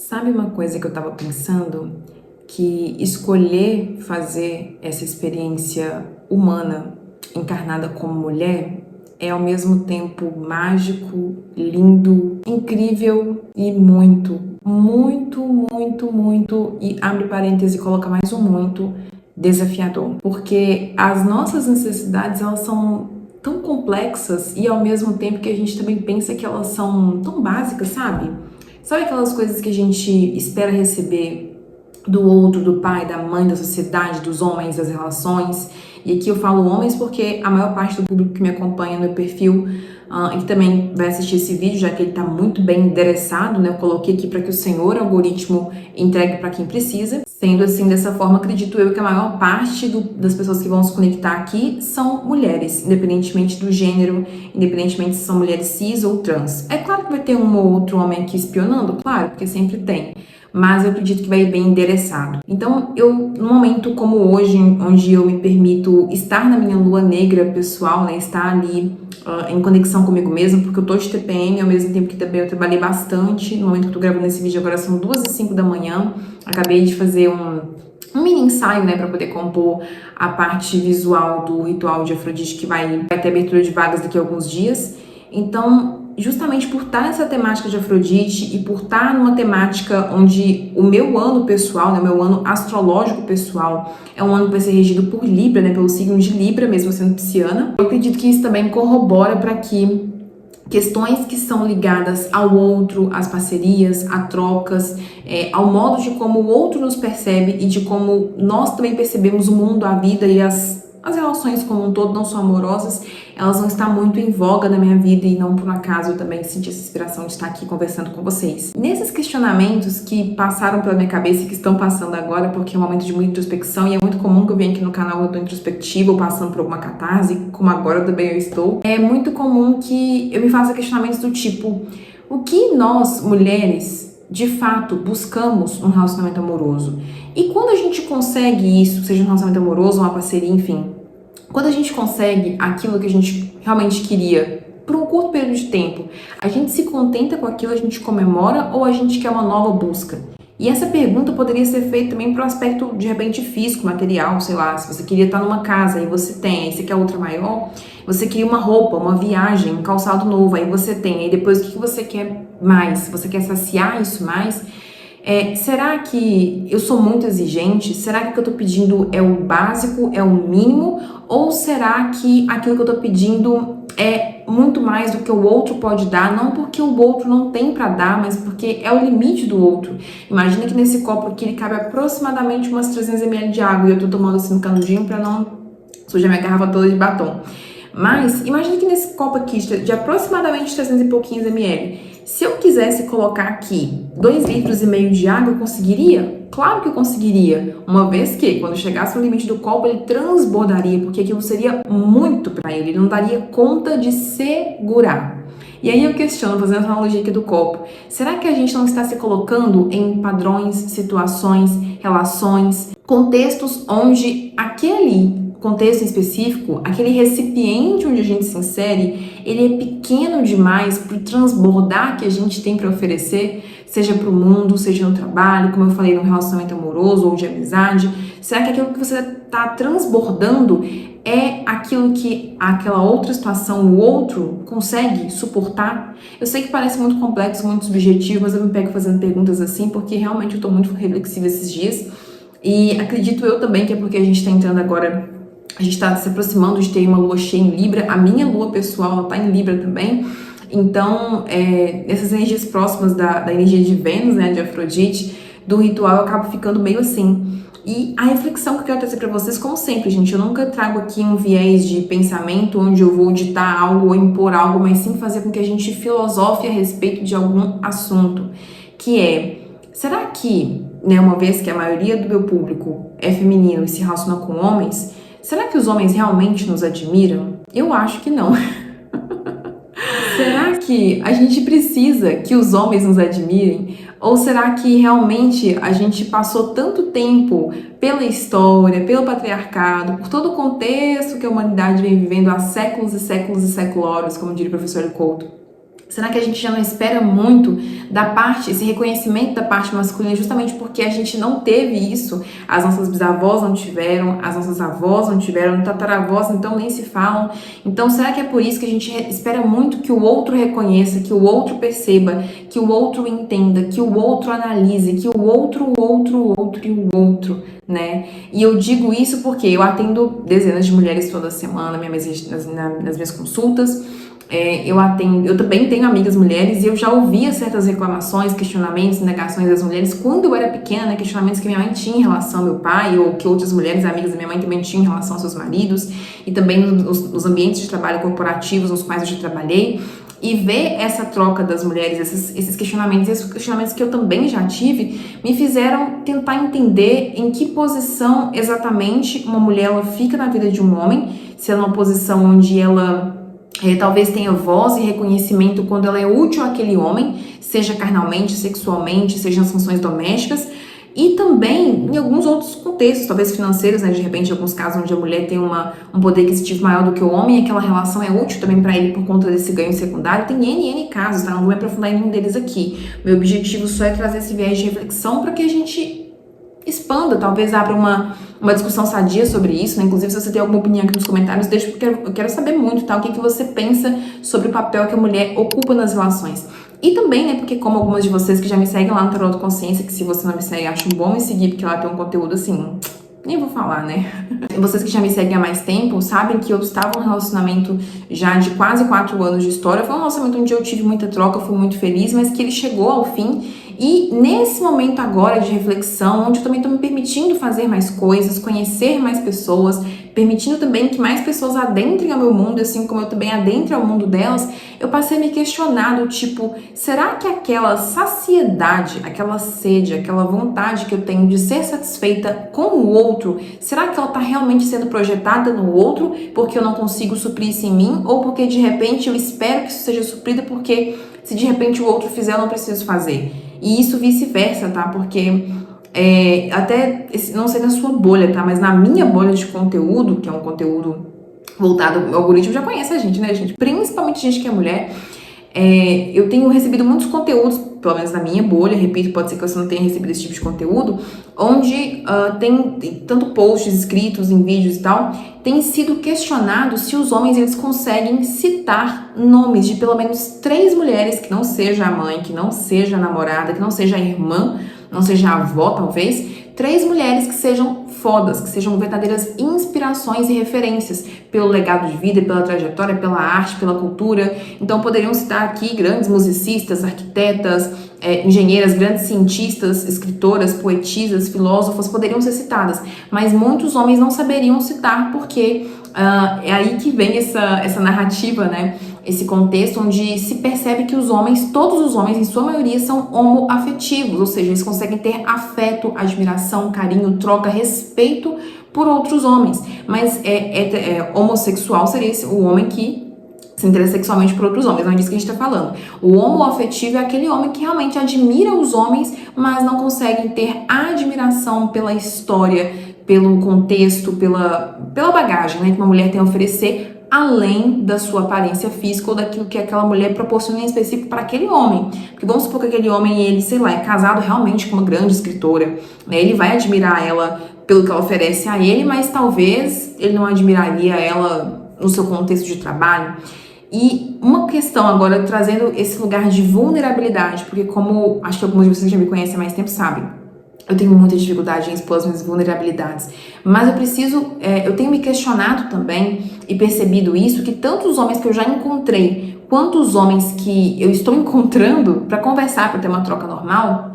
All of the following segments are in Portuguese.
Sabe uma coisa que eu tava pensando? Que escolher fazer essa experiência humana encarnada como mulher é ao mesmo tempo mágico, lindo, incrível e muito, e abre parênteses e coloca mais um muito, desafiador. Porque as nossas necessidades, elas são tão complexas e ao mesmo tempo que a gente também pensa que elas são tão básicas, sabe? Sabe aquelas coisas que a gente espera receber do outro, do pai, da mãe, da sociedade, dos homens, das relações? E aqui eu falo homens porque a maior parte do público que me acompanha no meu perfil e que também vai assistir esse vídeo, já que ele está muito bem endereçado, né? Eu coloquei aqui para que o senhor algoritmo entregue para quem precisa. Sendo assim, dessa forma, acredito eu que a maior parte das pessoas que vão se conectar aqui são mulheres, independentemente do gênero, independentemente se são mulheres cis ou trans. É claro que vai ter um ou outro homem aqui espionando, claro, porque sempre tem. Mas eu acredito que vai bem endereçado. Então, num momento como hoje, onde eu me permito estar na minha lua negra pessoal, né, estar ali em conexão comigo mesma, porque eu tô de TPM, ao mesmo tempo que também eu trabalhei bastante. No momento que eu tô gravando esse vídeo, agora são 2h05 da manhã. Acabei de fazer um mini ensaio, né, para poder compor a parte visual do ritual de Afrodite, que vai ter abertura de vagas daqui a alguns dias. Então, justamente por estar nessa temática de Afrodite e por estar numa temática onde o meu ano pessoal, né, o meu ano astrológico pessoal, é um ano que vai ser regido por Libra, né, pelo signo de Libra, mesmo sendo pisciana, eu acredito que isso também corrobora para que questões que são ligadas ao outro, às parcerias, a trocas, ao modo de como o outro nos percebe e de como nós também percebemos o mundo, a vida e as relações como um todo, não só amorosas, elas vão estar muito em voga na minha vida e não por um acaso eu também senti essa inspiração de estar aqui conversando com vocês. Nesses questionamentos que passaram pela minha cabeça e que estão passando agora, porque é um momento de muita introspecção e é muito comum que eu venha aqui no canal eu tô introspectiva ou passando por alguma catarse, como agora também eu estou, é muito comum que eu me faça questionamentos do tipo: o que nós, mulheres, de fato buscamos um relacionamento amoroso? E quando a gente consegue isso, seja um relacionamento amoroso, uma parceria, enfim, quando a gente consegue aquilo que a gente realmente queria por um curto período de tempo, a gente se contenta com aquilo, a gente comemora ou a gente quer uma nova busca? E essa pergunta poderia ser feita também para o aspecto, de repente, físico, material, sei lá, se você queria estar numa casa e você tem, aí você quer outra maior, você queria uma roupa, uma viagem, um calçado novo, aí você tem, aí depois o que você quer mais? Você quer saciar isso mais? Será que eu sou muito exigente? Será que o que eu tô pedindo é o básico, é o mínimo? Ou será que aquilo que eu tô pedindo é muito mais do que o outro pode dar? Não porque o outro não tem pra dar, mas porque é o limite do outro. Imagina que nesse copo aqui ele cabe aproximadamente umas 300 ml de água e eu tô tomando assim no canudinho pra não sujar minha garrafa toda de batom. Mas imagina que nesse copo aqui de aproximadamente 300 e pouquinhos ml, se eu quisesse colocar aqui 2,5 litros de água, eu conseguiria? Claro que eu conseguiria, uma vez que quando chegasse no limite do copo ele transbordaria, porque aquilo seria muito para ele não daria conta de segurar. E aí eu questiono, fazendo essa analogia aqui do copo, será que a gente não está se colocando em padrões, situações, relações, contextos onde aquele contexto em específico, aquele recipiente onde a gente se insere, ele é pequeno demais para o transbordar que a gente tem para oferecer, seja para o mundo, seja no trabalho, como eu falei, no relacionamento amoroso ou de amizade? Será que aquilo que você está transbordando é aquilo que aquela outra situação, o outro, consegue suportar? Eu sei que parece muito complexo, muito subjetivo, mas eu me pego fazendo perguntas assim porque realmente eu estou muito reflexiva esses dias e acredito eu também que é porque a gente está entrando agora. A gente está se aproximando de ter uma lua cheia em Libra. A minha lua pessoal, ela tá em Libra também. Então, essas energias próximas da energia de Vênus, né, de Afrodite, do ritual, eu acabo ficando meio assim. E a reflexão que eu quero trazer para vocês, como sempre, gente, eu nunca trago aqui um viés de pensamento onde eu vou ditar algo ou impor algo, mas sim fazer com que a gente filosofe a respeito de algum assunto, que será que, né, uma vez que a maioria do meu público é feminino e se relaciona com homens, será que os homens realmente nos admiram? Eu acho que não. Será que a gente precisa que os homens nos admirem? Ou será que realmente a gente passou tanto tempo pela história, pelo patriarcado, por todo o contexto que a humanidade vem vivendo há séculos e séculos e séculos, como diria o professor Couto, Será que a gente já não espera muito da parte, esse reconhecimento da parte masculina, justamente porque a gente não teve isso? As nossas bisavós não tiveram, as nossas avós não tiveram, tataravós então nem se falam. Então, será que é por isso que a gente espera muito que o outro reconheça, que o outro perceba, que o outro entenda, que o outro analise, que o outro e o outro, né? E eu digo isso porque eu atendo dezenas de mulheres toda semana nas minhas consultas. Eu também tenho amigas mulheres e eu já ouvia certas reclamações, questionamentos, negações das mulheres quando eu era pequena, né, questionamentos que minha mãe tinha em relação ao meu pai ou que outras mulheres, amigas da minha mãe também tinham em relação aos seus maridos e também nos ambientes de trabalho corporativos nos quais eu já trabalhei. E ver essa troca das mulheres, esses questionamentos que eu também já tive, me fizeram tentar entender em que posição exatamente uma mulher ela fica na vida de um homem, se é numa posição onde ela talvez tenha voz e reconhecimento quando ela é útil àquele homem, seja carnalmente, sexualmente, seja nas funções domésticas, e também em alguns outros contextos, talvez financeiros, né? De repente, em alguns casos onde a mulher tem um poder aquisitivo maior do que o homem, e aquela relação é útil também para ele por conta desse ganho secundário. Tem N casos, tá? Não vou me aprofundar em nenhum deles aqui. Meu objetivo só é trazer esse viés de reflexão para que a gente expanda, talvez abra uma discussão sadia sobre isso, né? Inclusive, se você tem alguma opinião aqui nos comentários, deixa, porque eu quero saber muito, tá? O que você pensa sobre o papel que a mulher ocupa nas relações. E também, né, porque como algumas de vocês que já me seguem lá no Tarot Consciência, que se você não me segue, acho bom me seguir, porque lá tem um conteúdo assim, nem vou falar, né? Vocês que já me seguem há mais tempo sabem que eu estava num relacionamento já de quase 4 anos de história. Foi um relacionamento onde eu tive muita troca, fui muito feliz, mas que ele chegou ao fim. E nesse momento agora de reflexão, onde eu também estou me permitindo fazer mais coisas, conhecer mais pessoas, permitindo também que mais pessoas adentrem ao meu mundo, assim como eu também adentro ao mundo delas, eu passei a me questionar do tipo, será que aquela saciedade, aquela sede, aquela vontade que eu tenho de ser satisfeita com o outro, será que ela está realmente sendo projetada no outro porque eu não consigo suprir isso em mim? Ou porque de repente eu espero que isso seja suprido porque se de repente o outro fizer eu não preciso fazer? E isso vice-versa, tá? Porque até, não sei na sua bolha, tá? Mas na minha bolha de conteúdo, que é um conteúdo voltado, o algoritmo já conhece a gente, né, gente? Principalmente gente que é mulher. Eu tenho recebido muitos conteúdos, pelo menos na minha bolha, repito, pode ser que você não tenha recebido esse tipo de conteúdo, onde tem tanto posts escritos em vídeos e tal, tem sido questionado se os homens eles conseguem citar nomes de pelo menos 3 mulheres, que não seja a mãe, que não seja a namorada, que não seja a irmã, não seja a avó, talvez, 3 mulheres que sejam fodas, que sejam verdadeiras inspirações e referências pelo legado de vida, pela trajetória, pela arte, pela cultura. Então poderiam citar aqui grandes musicistas, arquitetas, engenheiras, grandes cientistas, escritoras, poetisas, filósofas, poderiam ser citadas, mas muitos homens não saberiam citar porque é aí que vem essa narrativa, né? Esse contexto onde se percebe que os homens, todos os homens, em sua maioria, são homoafetivos, ou seja, eles conseguem ter afeto, admiração, carinho, troca, respeito por outros homens. Mas homossexual seria o homem que se interessa sexualmente por outros homens, não é disso que a gente está falando. O homoafetivo é aquele homem que realmente admira os homens, mas não consegue ter admiração pela história, pelo contexto, pela bagagem, né, que uma mulher tem a oferecer, além da sua aparência física ou daquilo que aquela mulher proporciona em específico para aquele homem. Porque vamos supor que aquele homem, ele, sei lá, é casado realmente com uma grande escritora, né? Ele vai admirar ela pelo que ela oferece a ele, mas talvez ele não admiraria ela no seu contexto de trabalho. E uma questão agora, trazendo esse lugar de vulnerabilidade, porque como acho que algumas de vocês já me conhecem há mais tempo sabem, eu tenho muita dificuldade em expor as minhas vulnerabilidades, mas eu tenho me questionado também e percebido isso, que tanto os homens que eu já encontrei, quanto os homens que eu estou encontrando para conversar, para ter uma troca normal,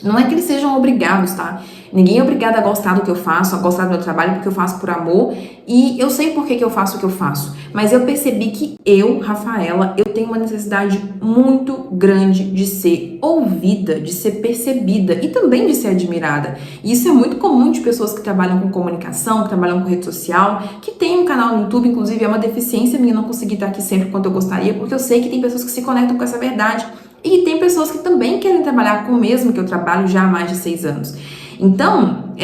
não é que eles sejam obrigados, tá? Ninguém é obrigado a gostar do que eu faço, a gostar do meu trabalho, porque eu faço por amor, e eu sei por que eu faço o que eu faço. Mas eu percebi que eu, Rafaela, eu tenho uma necessidade muito grande de ser ouvida, de ser percebida e também de ser admirada. E isso é muito comum de pessoas que trabalham com comunicação, que trabalham com rede social, que tem um canal no YouTube, inclusive é uma deficiência minha não conseguir estar aqui sempre quanto eu gostaria, porque eu sei que tem pessoas que se conectam com essa verdade. E tem pessoas que também querem trabalhar com o mesmo que eu trabalho já há mais de 6 anos. Então,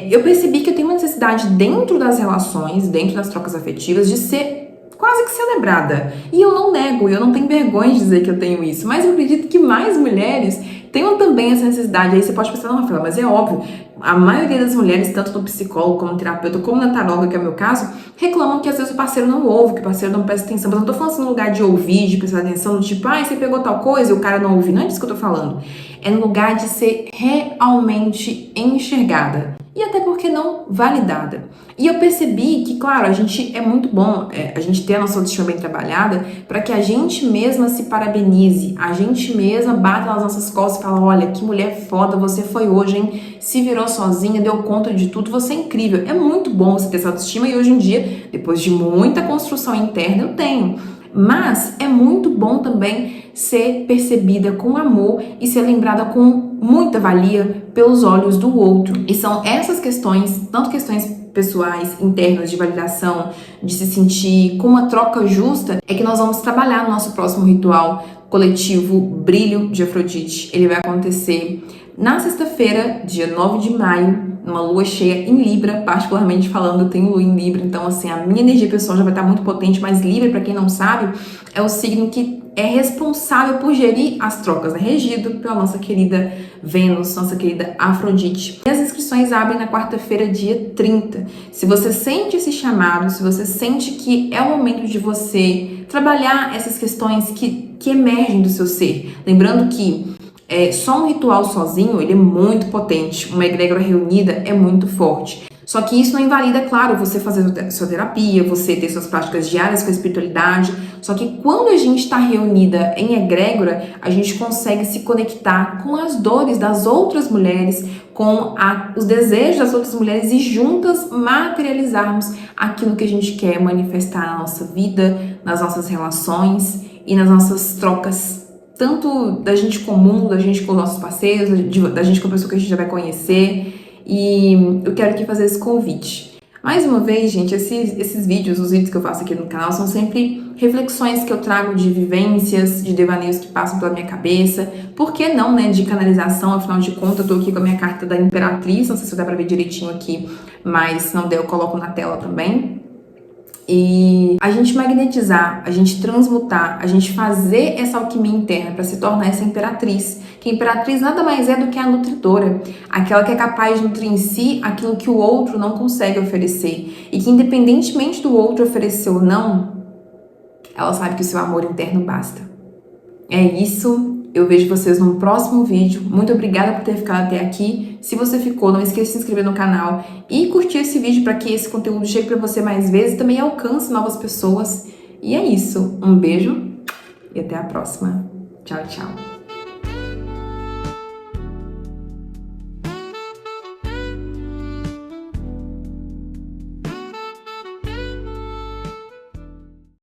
eu percebi que eu tenho uma necessidade dentro das relações, dentro das trocas afetivas, de ser quase que celebrada. E eu não nego, eu não tenho vergonha de dizer que eu tenho isso, mas eu acredito que mais mulheres tenham também essa necessidade. Aí você pode pensar, não, Rafaela, mas é óbvio, a maioria das mulheres, tanto no psicólogo, como no terapeuta, como na taróloga, que é o meu caso, reclamam que às vezes o parceiro não ouve, que o parceiro não presta atenção. Mas eu não tô falando assim no lugar de ouvir, de prestar atenção, do tipo, você pegou tal coisa e o cara não ouve. Não é disso que eu tô falando. É no lugar de ser realmente enxergada. E até porque não validada. E eu percebi que, claro, a gente é muito bom, a gente ter a nossa autoestima bem trabalhada para que a gente mesma se parabenize, a gente mesma bata nas nossas costas e fala, olha, que mulher foda você foi hoje, hein? Se virou sozinha, deu conta de tudo, você é incrível. É muito bom você ter essa autoestima e hoje em dia, depois de muita construção interna, eu tenho. Mas é muito bom também ser percebida com amor e ser lembrada com muita valia pelos olhos do outro. E são essas questões, tanto questões pessoais, internas, de validação, de se sentir com uma troca justa, é que nós vamos trabalhar no nosso próximo ritual coletivo Brilho de Afrodite. Ele vai acontecer na sexta-feira, dia 9 de maio, numa lua cheia em Libra, particularmente falando, eu tenho lua em Libra, então assim, a minha energia pessoal já vai estar muito potente, mas Libra, para quem não sabe, é o signo que é responsável por gerir as trocas, né? Regido pela nossa querida Vênus, nossa querida Afrodite. E as inscrições abrem na quarta-feira, dia 30. Se você sente esse chamado, se você sente que é o momento de você trabalhar essas questões que emergem do seu ser, lembrando que só um ritual sozinho, ele é muito potente, uma egrégora reunida é muito forte. Só que isso não invalida, claro, você fazer sua terapia, você ter suas práticas diárias com a espiritualidade. Só que quando a gente está reunida em egrégora, a gente consegue se conectar com as dores das outras mulheres, com os desejos das outras mulheres e juntas materializarmos aquilo que a gente quer manifestar na nossa vida, nas nossas relações e nas nossas trocas, tanto da gente comum, da gente com os nossos parceiros, da gente com a pessoa que a gente já vai conhecer. E eu quero aqui fazer esse convite. Mais uma vez, gente, esses vídeos, os vídeos que eu faço aqui no canal, são sempre reflexões que eu trago de vivências, de devaneios que passam pela minha cabeça. Por que não, né, de canalização? Afinal de contas, eu tô aqui com a minha carta da Imperatriz, não sei se dá pra ver direitinho aqui, mas se não der, eu coloco na tela também. E a gente magnetizar, a gente transmutar, a gente fazer essa alquimia interna para se tornar essa imperatriz. Que a imperatriz nada mais é do que a nutridora, aquela que é capaz de nutrir em si aquilo que o outro não consegue oferecer. E que independentemente do outro oferecer ou não, ela sabe que o seu amor interno basta. É isso. Eu vejo vocês no próximo vídeo. Muito obrigada por ter ficado até aqui. Se você ficou, não esqueça de se inscrever no canal e curtir esse vídeo para que esse conteúdo chegue para você mais vezes e também alcance novas pessoas. E é isso. Um beijo e até a próxima. Tchau, tchau.